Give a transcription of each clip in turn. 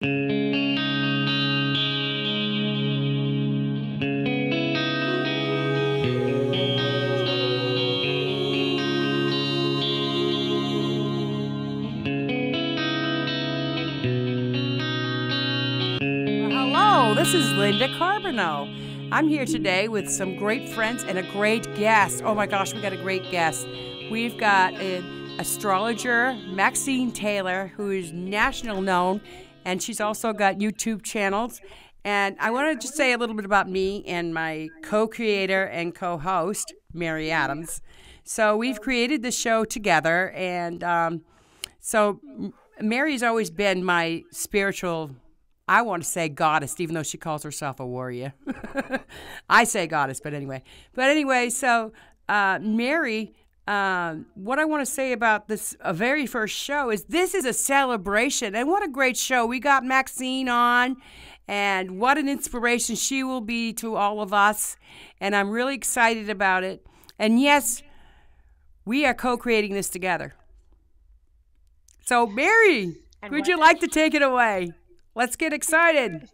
This is Linda Carbonell. I'm here today with some great friends and a great guest. Oh my gosh, we got a great guest. We've got an astrologer, Maxine Taylor, who is national known, and she's also got YouTube channels. And I want to just say a little bit about me and my co-creator and co-host, Mary Adams. So we've created the show together, and so Mary's always been my spiritual, I want to say goddess, even though she calls herself a warrior. I say goddess, but anyway. So Mary, what I want to say about this very first show is this is a celebration, and what a great show. We got Maxine on, and what an inspiration she will be to all of us, and I'm really excited about it. And yes, we are co-creating this together. So Mary, would you like to take it away? Let's get excited.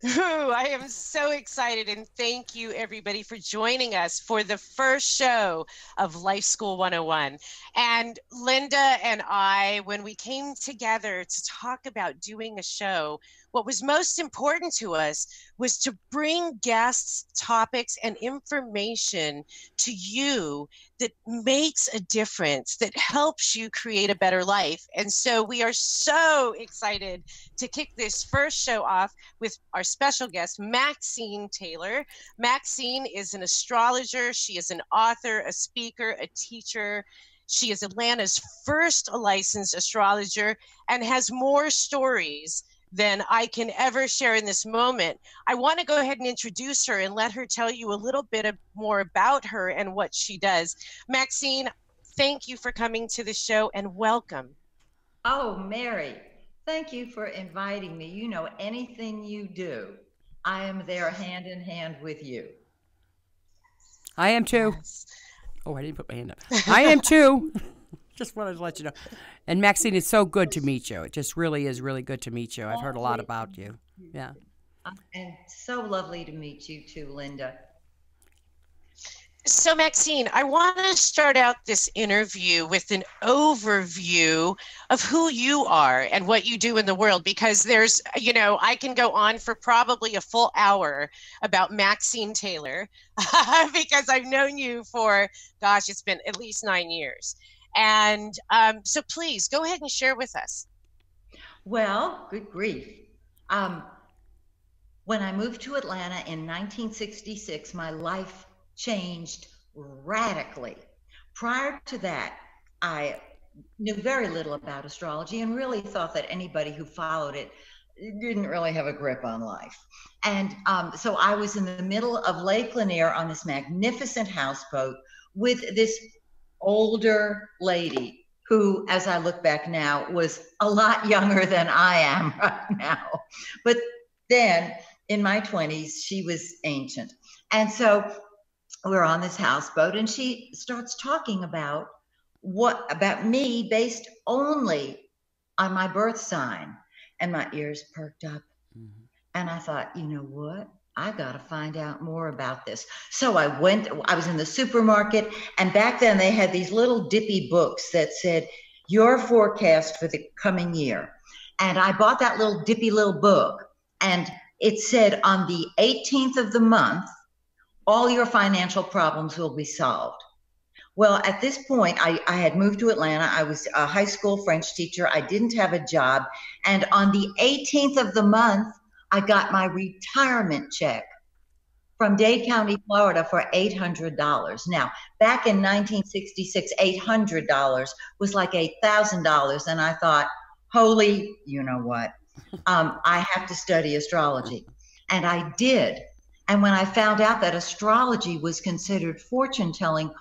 Ooh, I am so excited, and thank you everybody for joining us for the first show of Life School 101. And Linda and I, when we came together to talk about doing a show, what was most important to us was to bring guests, topics, and information to you that makes a difference, that helps you create a better life. And so we are so excited to kick this first show off with our special guest, Maxine Taylor. Maxine is an astrologer. She is an author, a speaker, a teacher. She is Atlanta's first licensed astrologer and has more stories than I can ever share in this moment. I want to go ahead and introduce her and let her tell you a little bit more about her and what she does. Maxine, thank you for coming to the show and welcome. Oh, Mary, thank you for inviting me. You know, anything you do, I am there hand in hand with you. I am too. Yes. Oh, I didn't put my hand up. I am too. Just wanted to let you know. And Maxine, it's so good to meet you. It just really is really good to meet you. I've heard a lot about you. Yeah. And so lovely to meet you too, Linda. So Maxine, I want to start out this interview with an overview of who you are and what you do in the world, because there's, you know, I can go on for probably a full hour about Maxine Taylor because I've known you for, gosh, it's been at least 9 years. And so please go ahead and share with us. Well, good grief. When I moved to Atlanta in 1966, my life changed radically. Prior to that, I knew very little about astrology and really thought that anybody who followed it didn't really have a grip on life. And so I was in the middle of Lake Lanier on this magnificent houseboat with this older lady who, as I look back now, was a lot younger than I am right now. But then in my 20s, she was ancient. And so we're on this houseboat and she starts talking about me based only on my birth sign. And my ears perked up. Mm-hmm. And I thought, you know what? I got to find out more about this. So I was in the supermarket, and back then they had these little dippy books that said, your forecast for the coming year. And I bought that little dippy little book, and it said on the 18th of the month, all your financial problems will be solved. Well, at this point, I had moved to Atlanta. I was a high school French teacher. I didn't have a job. And on the 18th of the month, I got my retirement check from Dade County, Florida for $800. Now, back in 1966, $800 was like $8,000. And I thought, holy, you know what? I have to study astrology. And I did. And when I found out that astrology was considered fortune telling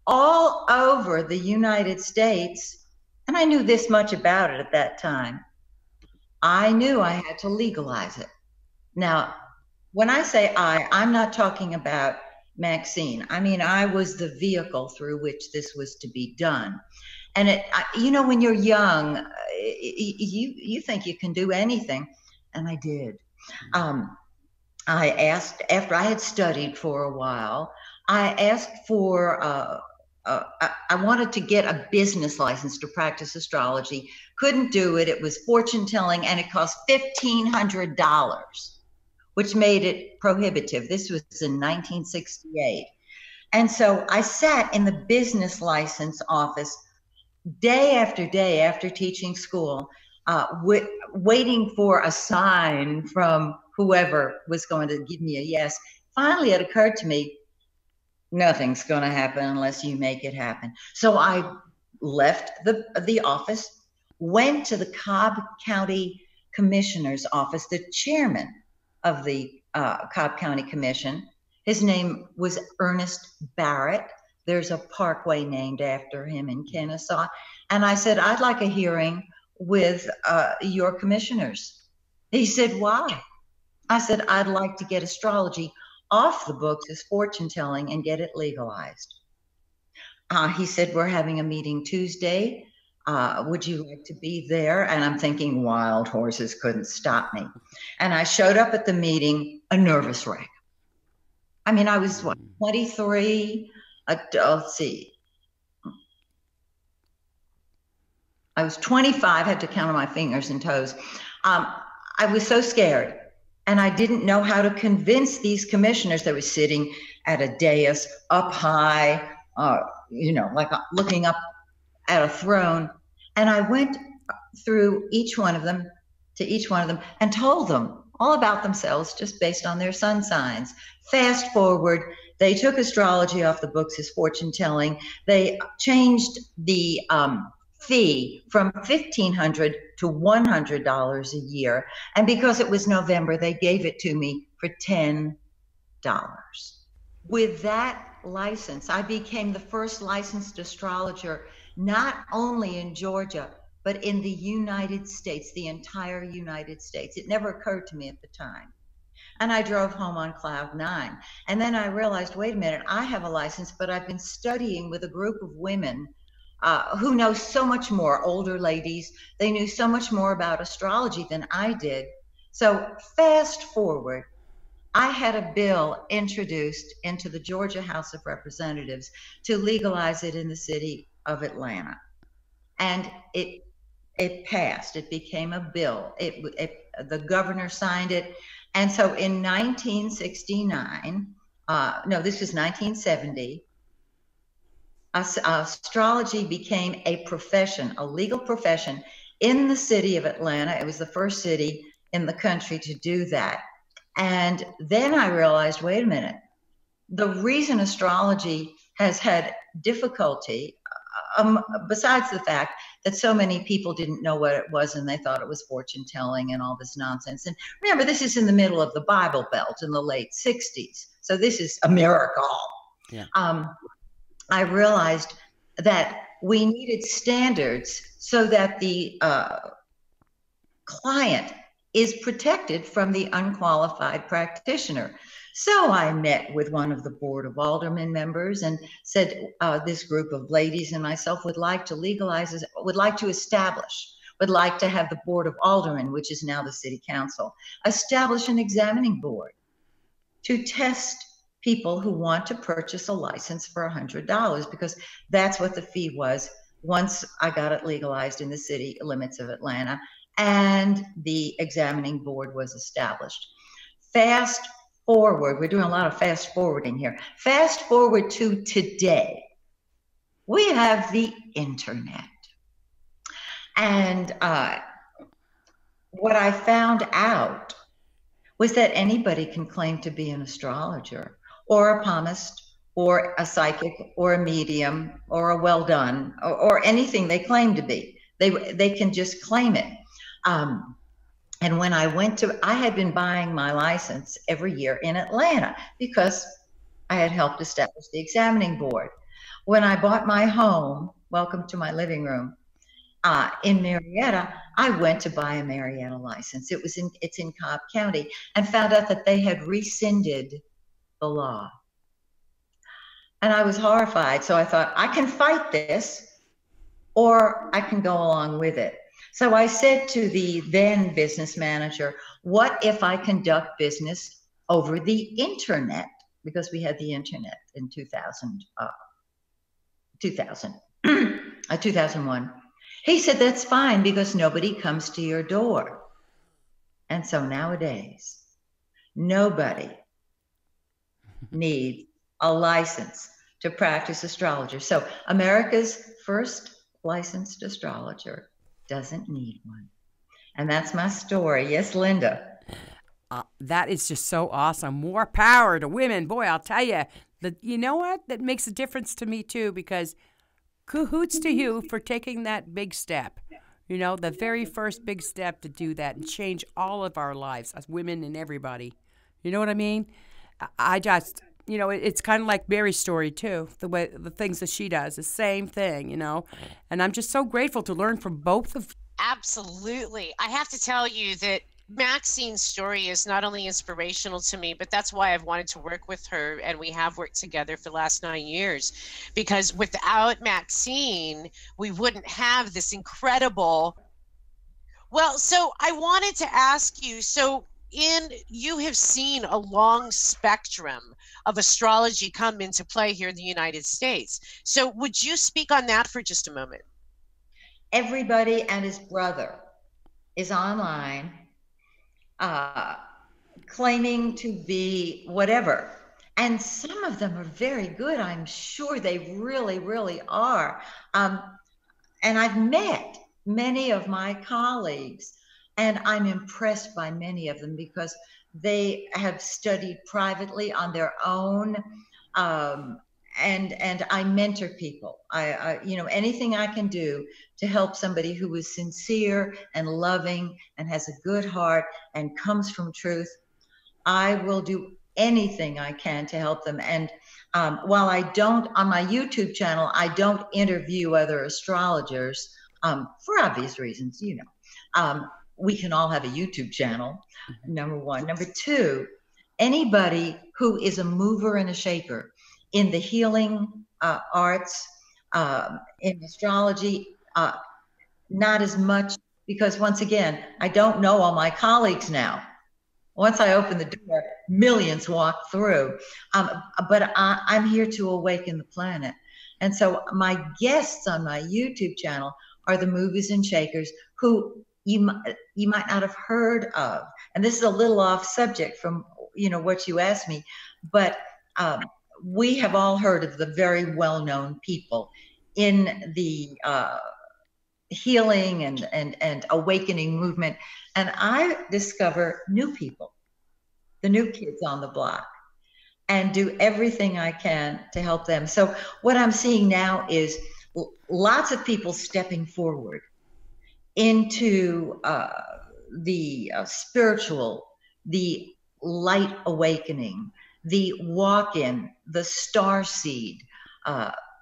all over the United States, and I knew this much about it at that time, I knew I had to legalize it. Now, when I say I'm not talking about Maxine. I mean, I was the vehicle through which this was to be done. And you know, when you're young, you think you can do anything, and I did. I asked, after I had studied for a while, I asked for, I wanted to get a business license to practice astrology. Couldn't do it. It was fortune telling, and it cost $1,500, which made it prohibitive. This was in 1968. And so I sat in the business license office day after teaching school, waiting for a sign from whoever was going to give me a yes. Finally, it occurred to me, nothing's going to happen unless you make it happen. So I left the office, went to the Cobb County Commissioner's office, the chairman of the Cobb County Commission. His name was Ernest Barrett. There's a parkway named after him in Kennesaw. And I said, I'd like a hearing with your commissioners. He said, why? I said, I'd like to get astrology off the books as fortune telling and get it legalized. He said, we're having a meeting Tuesday. Would you like to be there? And I'm thinking, wild horses couldn't stop me. And I showed up at the meeting, a nervous wreck. I mean, I was, what, 23? Let's see. I was 25, had to count on my fingers and toes. I was so scared, and I didn't know how to convince these commissioners that were sitting at a dais up high, you know, like looking up at a throne. And I went through each one of them and told them all about themselves just based on their sun signs. Fast forward, they took astrology off the books as fortune telling. They changed the fee from $1,500 to $100 a year. And because it was November, they gave it to me for $10. With that license, I became the first licensed astrologer, not only in Georgia, but in the United States, the entire United States. It never occurred to me at the time. And I drove home on cloud nine. And then I realized, wait a minute, I have a license, but I've been studying with a group of women who know so much more, older ladies. They knew so much more about astrology than I did. So fast forward, I had a bill introduced into the Georgia House of Representatives to legalize it in the city of Atlanta. And it passed. It became a bill. The governor signed it. And so in 1969, no, this was 1970, astrology became a profession, a legal profession in the city of Atlanta. It was the first city in the country to do that. And then I realized, wait a minute, the reason astrology has had difficulty, besides the fact that so many people didn't know what it was and they thought it was fortune telling and all this nonsense. And remember, this is in the middle of the Bible Belt in the late 60s. So this is America. Yeah. I realized that we needed standards so that the client is protected from the unqualified practitioner. So I met with one of the Board of Aldermen members and said, this group of ladies and myself would like to legalize, would like to have the Board of Aldermen, which is now the City Council, establish an examining board to test people who want to purchase a license for $100, because that's what the fee was once I got it legalized in the city limits of Atlanta and the examining board was established. Fast forward, we're doing a lot of fast forwarding here. Fast forward to today, we have the internet. And what I found out was that anybody can claim to be an astrologer or a palmist or a psychic or a medium or a well done or anything they claim to be. They can just claim it. And when I had been buying my license every year in Atlanta because I had helped establish the examining board. When I bought my home, welcome to my living room, in Marietta, I went to buy a Marietta license. It's in Cobb County, and found out that they had rescinded the law. And I was horrified. So I thought, I can fight this. or I can go along with it. So I said to the then business manager, what if I conduct business over the internet? Because we had the internet in 2001. He said, that's fine because nobody comes to your door. And so nowadays, nobody needs a license to practice astrologer. So America's first licensed astrologer doesn't need one. And that's my story. Yes, Linda. That is just so awesome. More power to women. Boy, I'll tell you, you know what? That makes a difference to me, too, because cahoots to you for taking that big step. You know, the very first big step to do that and change all of our lives as women and everybody. You know what I mean? I just, you know, it's kind of like Mary's story, too, the things that she does, the same thing, you know. And I'm just so grateful to learn from both of you. Absolutely. I have to tell you that Maxine's story is not only inspirational to me, but that's why I've wanted to work with her, and we have worked together for the last 9 years, because without Maxine, we wouldn't have this incredible. Well, so I wanted to ask you, so you have seen a long spectrum of astrology come into play here in the United States. So would you speak on that for just a moment? Everybody and his brother is online claiming to be whatever. And some of them are very good. I'm sure they really, really are. And I've met many of my colleagues, and I'm impressed by many of them because they have studied privately on their own. And I mentor people. I you know, anything I can do to help somebody who is sincere and loving and has a good heart and comes from truth, I will do anything I can to help them. And while I don't, on my YouTube channel, I don't interview other astrologers for obvious reasons, you know. We can all have a YouTube channel, number one. Number two, anybody who is a mover and a shaker in the healing arts, in astrology, not as much, because once again, I don't know all my colleagues now. Once I open the door, millions walk through. But I'm here to awaken the planet. And so my guests on my YouTube channel are the movers and shakers who you might not have heard of. And this is a little off subject from, you know, what you asked me, but we have all heard of the very well-known people in the healing and awakening movement. And I discover new people, the new kids on the block, and do everything I can to help them. So what I'm seeing now is lots of people stepping forward into the spiritual, the light awakening, the walk-in, the star seed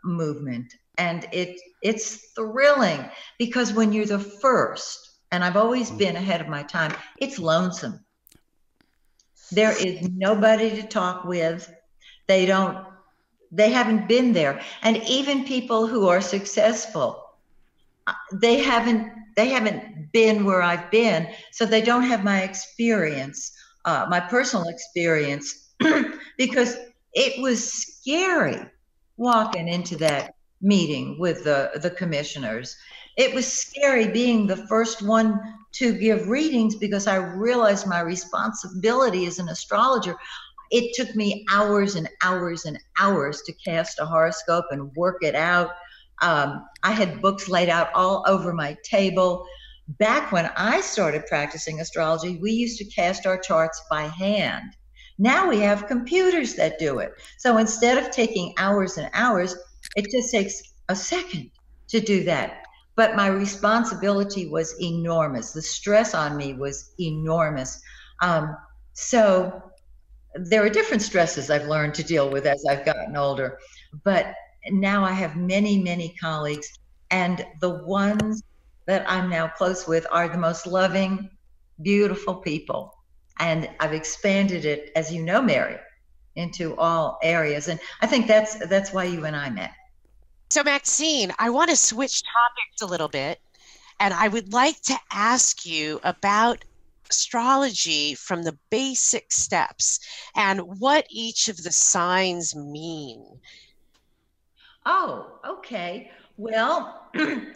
movement. And it's thrilling because when you're the first, and I've always been ahead of my time, it's lonesome. There is nobody to talk with. They haven't been there. And even people who are successful, they haven't been where I've been, so they don't have my experience, my personal experience, because it was scary walking into that meeting with the commissioners. It was scary being the first one to give readings because I realized my responsibility as an astrologer. It took me hours and hours and hours to cast a horoscope and work it out. I had books laid out all over my table. Back when I started practicing astrology, we used to cast our charts by hand. Now we have computers that do it. So instead of taking hours and hours, it just takes a second to do that. But my responsibility was enormous. The stress on me was enormous. So there are different stresses I've learned to deal with as I've gotten older. But now I have many, many colleagues, and the ones that I'm now close with are the most loving, beautiful people. And I've expanded it, as you know, Mary, into all areas. And I think that's why you and I met. So, Maxine, I want to switch topics a little bit, and I would like to ask you about astrology from the basic steps and what each of the signs mean. Oh, okay. Well,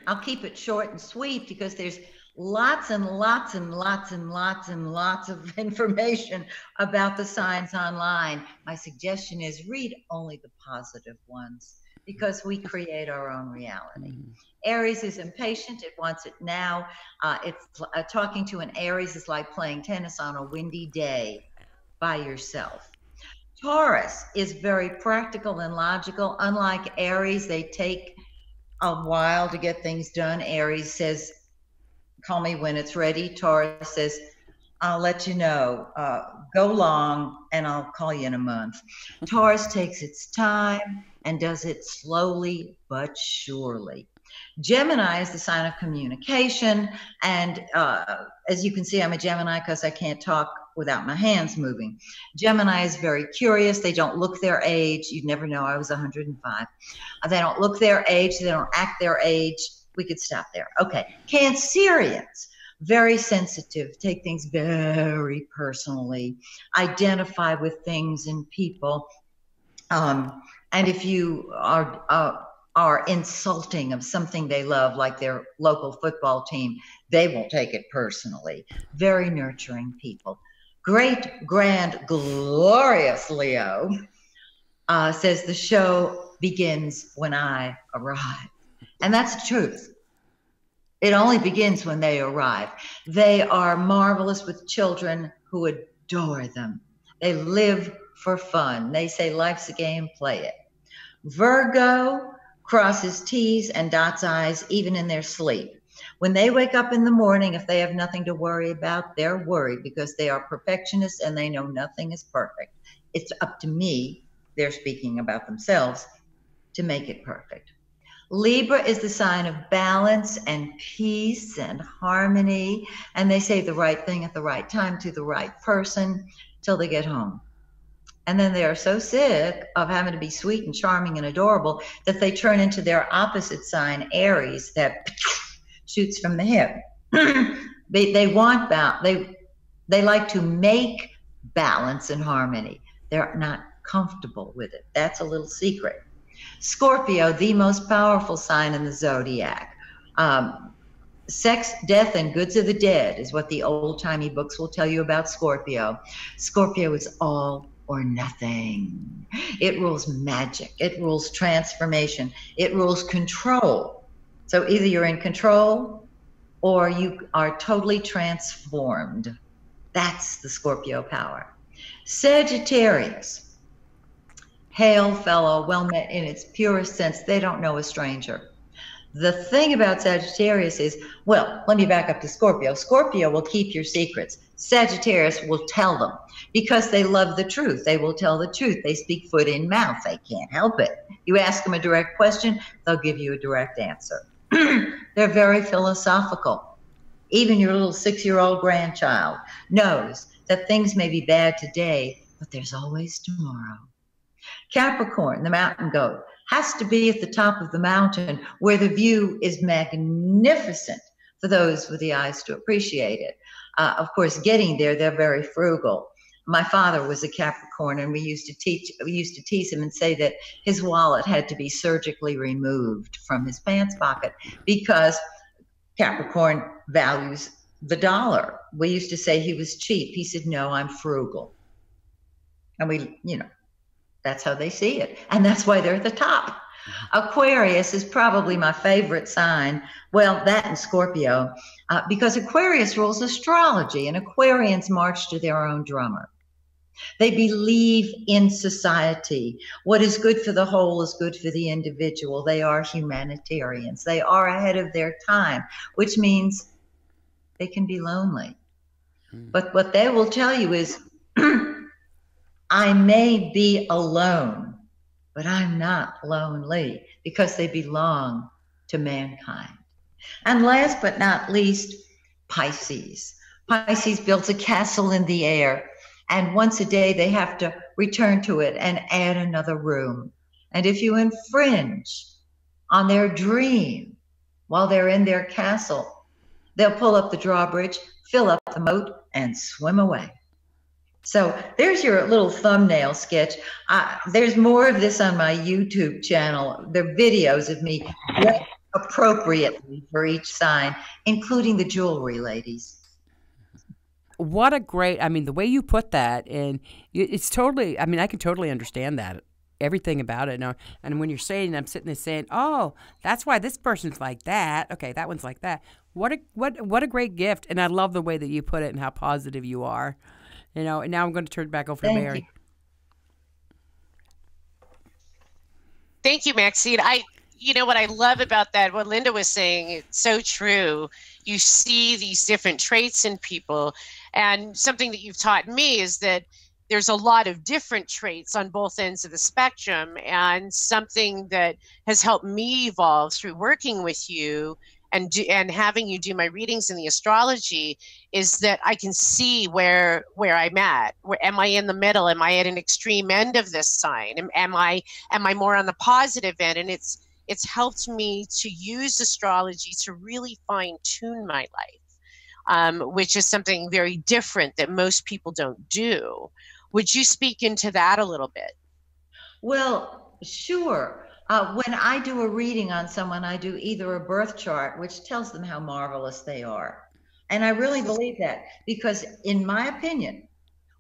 I'll keep it short and sweet because there's lots and lots and lots and lots and lots of information about the signs online. My suggestion is read only the positive ones because we create our own reality. Aries is impatient. It wants it now. Talking to an Aries is like playing tennis on a windy day by yourself. Taurus is very practical and logical. Unlike Aries, they take a while to get things done. Aries says, call me when it's ready. Taurus says, I'll let you know. Go long and I'll call you in a month. Taurus takes its time and does it slowly but surely. Gemini is the sign of communication. And as you can see, I'm a Gemini because I can't talk without my hands moving. Gemini is very curious. They don't look their age. You'd never know I was 105. They don't look their age. They don't act their age. We could stop there. Okay. Cancerians, very sensitive, take things very personally, identify with things and people. And if you are insulting of something they love, like their local football team, they won't take it personally. Very nurturing people. Great, grand, glorious Leo says the show begins when I arrive. And that's the truth. It only begins when they arrive. They are marvelous with children who adore them. They live for fun. They say life's a game, play it. Virgo crosses T's and dots I's even in their sleep. When they wake up in the morning, if they have nothing to worry about, they're worried because they are perfectionists and they know nothing is perfect. It's up to me, they're speaking about themselves, to make it perfect. Libra is the sign of balance and peace and harmony, and they say the right thing at the right time to the right person till they get home. And then they are so sick of having to be sweet and charming and adorable that they turn into their opposite sign, Aries, that shoots from the hip. They want they like to make balance and harmony. They're not comfortable with it. That's a little secret. Scorpio, the most powerful sign in the zodiac. Sex, death, and goods of the dead is what the old-timey books will tell you about Scorpio. Scorpio is all or nothing. It rules magic. It rules transformation. It rules control. So either you're in control or you are totally transformed. That's the Scorpio power. Sagittarius, hail fellow, well met in its purest sense. They don't know a stranger. The thing about Sagittarius is, well, let me back up to Scorpio. Scorpio will keep your secrets. Sagittarius will tell them because they love the truth. They will tell the truth. They speak foot in mouth. They can't help it. You ask them a direct question, they'll give you a direct answer. They're very philosophical. Even your little 6-year-old grandchild knows that things may be bad today, but there's always tomorrow. Capricorn, the mountain goat, has to be at the top of the mountain where the view is magnificent for those with the eyes to appreciate it. Of course, getting there, they're very frugal. My father was a Capricorn, and we used to tease him and say that his wallet had to be surgically removed from his pants pocket because Capricorn values the dollar. We used to say he was cheap. He said, no, I'm frugal. And we, that's how they see it. And that's why they're at the top. Aquarius is probably my favorite sign. Well, that and Scorpio, because Aquarius rules astrology, and Aquarians march to their own drummer. They believe in society. What is good for the whole is good for the individual. They are humanitarians. They are ahead of their time, which means they can be lonely. But what they will tell you is, I may be alone, but I'm not lonely, because they belong to mankind. And last but not least, Pisces. Pisces builds a castle in the air, and once a day they have to return to it and add another room. And if you infringe on their dream while they're in their castle. They'll pull up the drawbridge, fill up the moat, and swim away. So there's your little thumbnail sketch. There's more of this on my YouTube channel. There are videos of me dressed appropriately for each sign, including the jewelry, ladies. What a great, I mean, the way you put that, and it's totally, I mean, I can totally understand that, everything about it. And when you're saying, I'm sitting there saying, oh, that's why this person's like that. Okay, that one's like that. What a great gift. And I love the way that you put it and how positive you are. You know, and now I'm going to turn it back over to Mary. Thank you, Maxine. You know what I love about that, what Linda was saying, it's so true. You see these different traits in people. And something that you've taught me is that there's a lot of different traits on both ends of the spectrum. And something that has helped me evolve through working with you and having you do my readings in the astrology is that I can see where I'm at. Where am I in the middle? Am I at an extreme end of this sign? Am I more on the positive end? And it's helped me to use astrology to really fine tune my life, which is something very different that most people don't do. Would you speak into that a little bit? Well, sure. When I do a reading on someone, I do either a birth chart, which tells them how marvelous they are. And I really believe that because, in my opinion,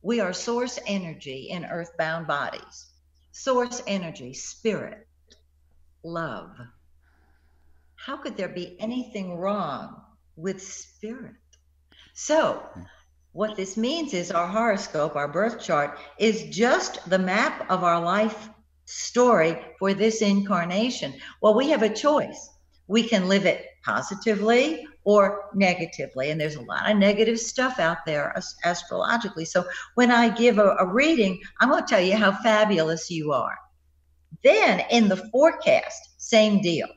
we are source energy in earthbound bodies. Source energy, spirit, love. How could there be anything wrong with spirit? So, what this means is our horoscope, our birth chart, is just the map of our life story for this incarnation. Well, we have a choice. We can live it positively or negatively. And there's a lot of negative stuff out there astrologically. So when I give a reading, I'm going to tell you how fabulous you are. Then in the forecast, same deal.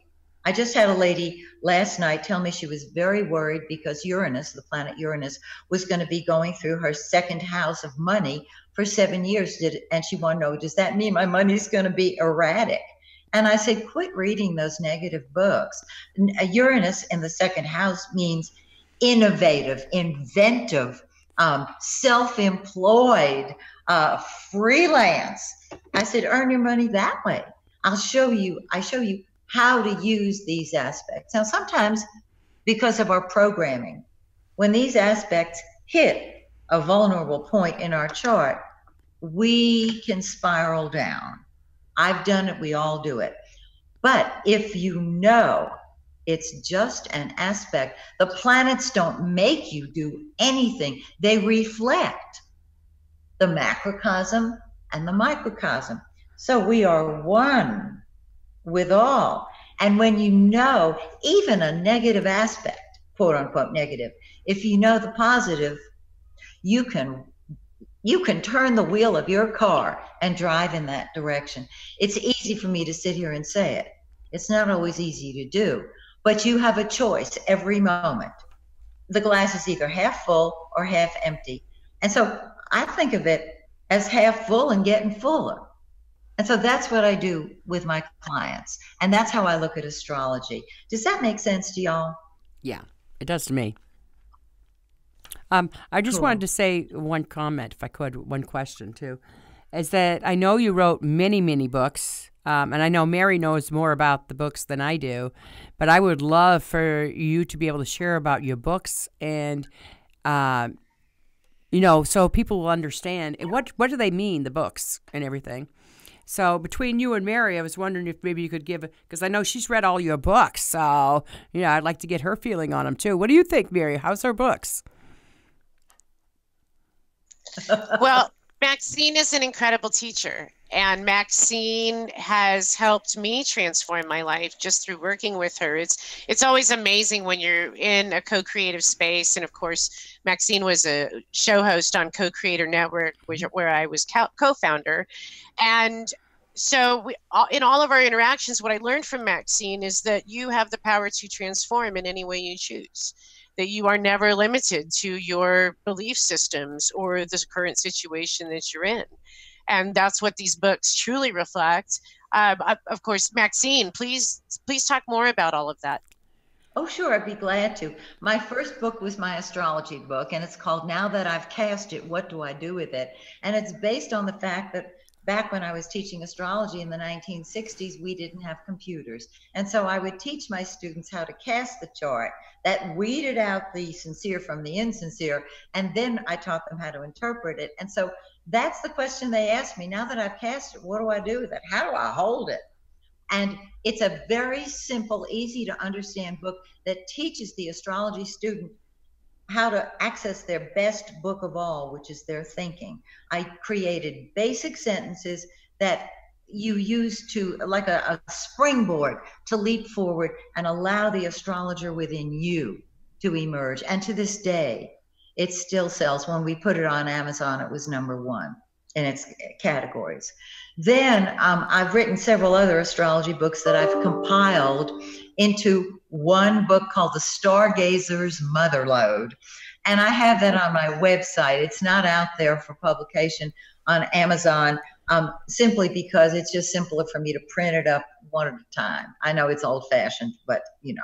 I just had a lady last night tell me she was very worried because Uranus, the planet Uranus, was going to be going through her second house of money for 7 years. And she wanted to know, does that mean my money's going to be erratic? And I said, quit reading those negative books. Uranus in the second house means innovative, inventive, self-employed, freelance. I said, earn your money that way. I show you how to use these aspects. Now, sometimes because of our programming, when these aspects hit a vulnerable point in our chart, we can spiral down. I've done it. We all do it. But if you know it's just an aspect, the planets don't make you do anything. They reflect the macrocosm and the microcosm. So we are one with all. And when you know even a negative aspect, quote unquote negative, if you know the positive, you can turn the wheel of your car and drive in that direction. It's easy for me to sit here and say it. It's not always easy to do, but you have a choice every moment. The glass is either half full or half empty. And so I think of it as half full and getting fuller. And so that's what I do with my clients. And that's how I look at astrology. Does that make sense to y'all? Yeah, it does to me. I just wanted to say one comment, if I could, one question too, is that I know you wrote many, many books, and I know Mary knows more about the books than I do, but I would love for you to be able to share about your books and, so people will understand what do they mean, the books and everything. So between you and Mary, I was wondering if maybe you could give, because I know she's read all your books, so, I'd like to get her feeling on them too. What do you think, Mary? How's her books? Well, Maxine is an incredible teacher, and Maxine has helped me transform my life just through working with her. It's always amazing when you're in a co-creative space, and of course, Maxine was a show host on Co-Creator Network, where I was co-founder, and so in all of our interactions, what I learned from Maxine is that you have the power to transform in any way you choose. That you are never limited to your belief systems or the current situation that you're in. And that's what these books truly reflect. Of course, Maxine, please talk more about all of that. Oh, sure, I'd be glad to. My first book was my astrology book, and it's called Now That I've Cast It, What Do I Do With It? And it's based on the fact that back when I was teaching astrology in the 1960s, we didn't have computers. And so I would teach my students how to cast the chart, that weeded out the sincere from the insincere, and then I taught them how to interpret it. And so that's the question they asked me. Now that I've cast it, what do I do with it? How do I hold it? And it's a very simple, easy to understand book that teaches the astrology student how to access their best book of all, which is their thinking. I created basic sentences that you use to, like a springboard, to leap forward and allow the astrologer within you to emerge. And to this day, it still sells. When we put it on Amazon, it was #1 in its categories. Then I've written several other astrology books that I've compiled into one book called The Stargazer's Motherlode. And I have that on my website. It's not out there for publication on Amazon, simply because it's just simpler for me to print it up one at a time. I know it's old-fashioned, but you know.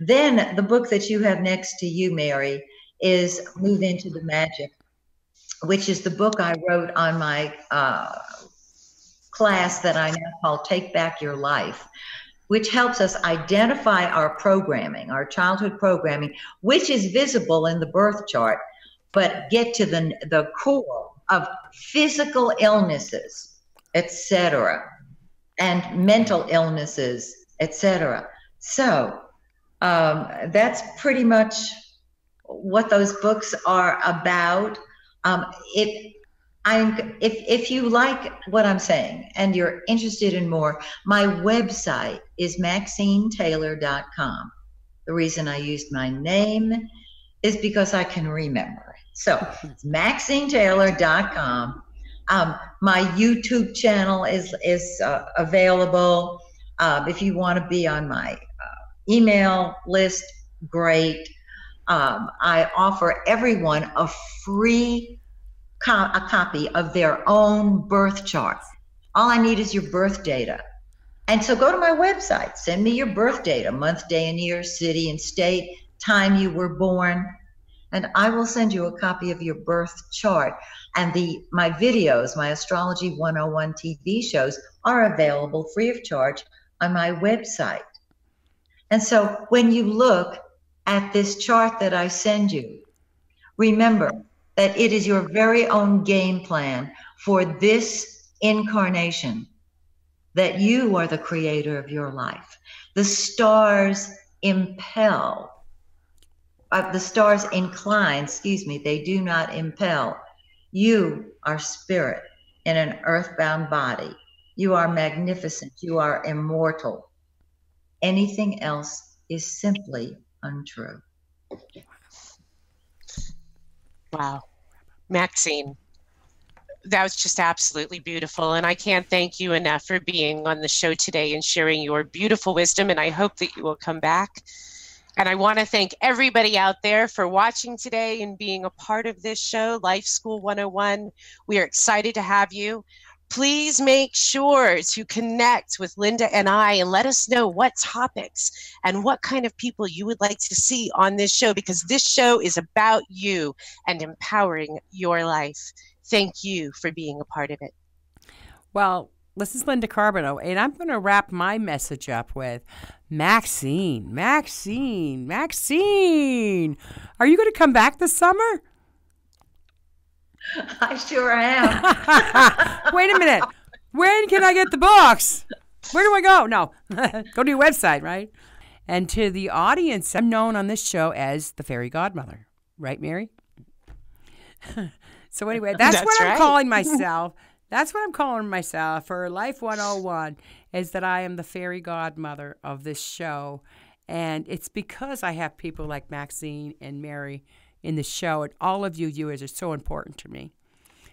Then the book that you have next to you, Mary, is Move Into the Magic, which is the book I wrote on my class that I now call Take Back Your Life, which helps us identify our programming, our childhood programming, which is visible in the birth chart, but get to the core of physical illnesses, etc., and mental illnesses, etc. So that's pretty much what those books are about. If you like what I'm saying and you're interested in more, my website is MaxineTaylor.com. The reason I used my name is because I can remember. So it's MaxineTaylor.com. My YouTube channel is available. If you want to be on my email list, great. I offer everyone a free a copy of their own birth chart. All I need is your birth data. And so go to my website, send me your birth data, month, day, and year, city and state, time you were born, and I will send you a copy of your birth chart. And my videos, my Astrology 101 TV shows, are available free of charge on my website. And so when you look at this chart that I send you, remember that it is your very own game plan for this incarnation, that you are the creator of your life. The stars incline, they do not impel. You are spirit in an earthbound body. You are magnificent, you are immortal. Anything else is simply untrue. Wow. Maxine, that was just absolutely beautiful. And I can't thank you enough for being on the show today and sharing your beautiful wisdom. And I hope that you will come back. And I want to thank everybody out there for watching today and being a part of this show, Life School 101. We are excited to have you. Please make sure to connect with Linda and I and let us know what topics and what kind of people you would like to see on this show, because this show is about you and empowering your life. Thank you for being a part of it. Well, this is Linda Carbonell, and I'm going to wrap my message up with Maxine. Are you going to come back this summer? I sure am. Wait a minute. When can I get the books? Where do I go? No. Go to your website, right? And to the audience, I'm known on this show as the fairy godmother. Right, Mary? So anyway, that's what I'm calling myself. That's what I'm calling myself for Life 101, is that I am the fairy godmother of this show. And it's because I have people like Maxine and Mary in the show, and all of you viewers are so important to me.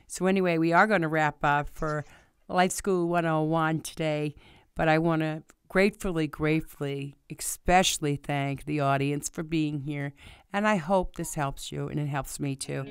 So anyway, we are going to wrap up for Life School 101 today, but I want to gratefully, especially thank the audience for being here, and I hope this helps you, and it helps me too.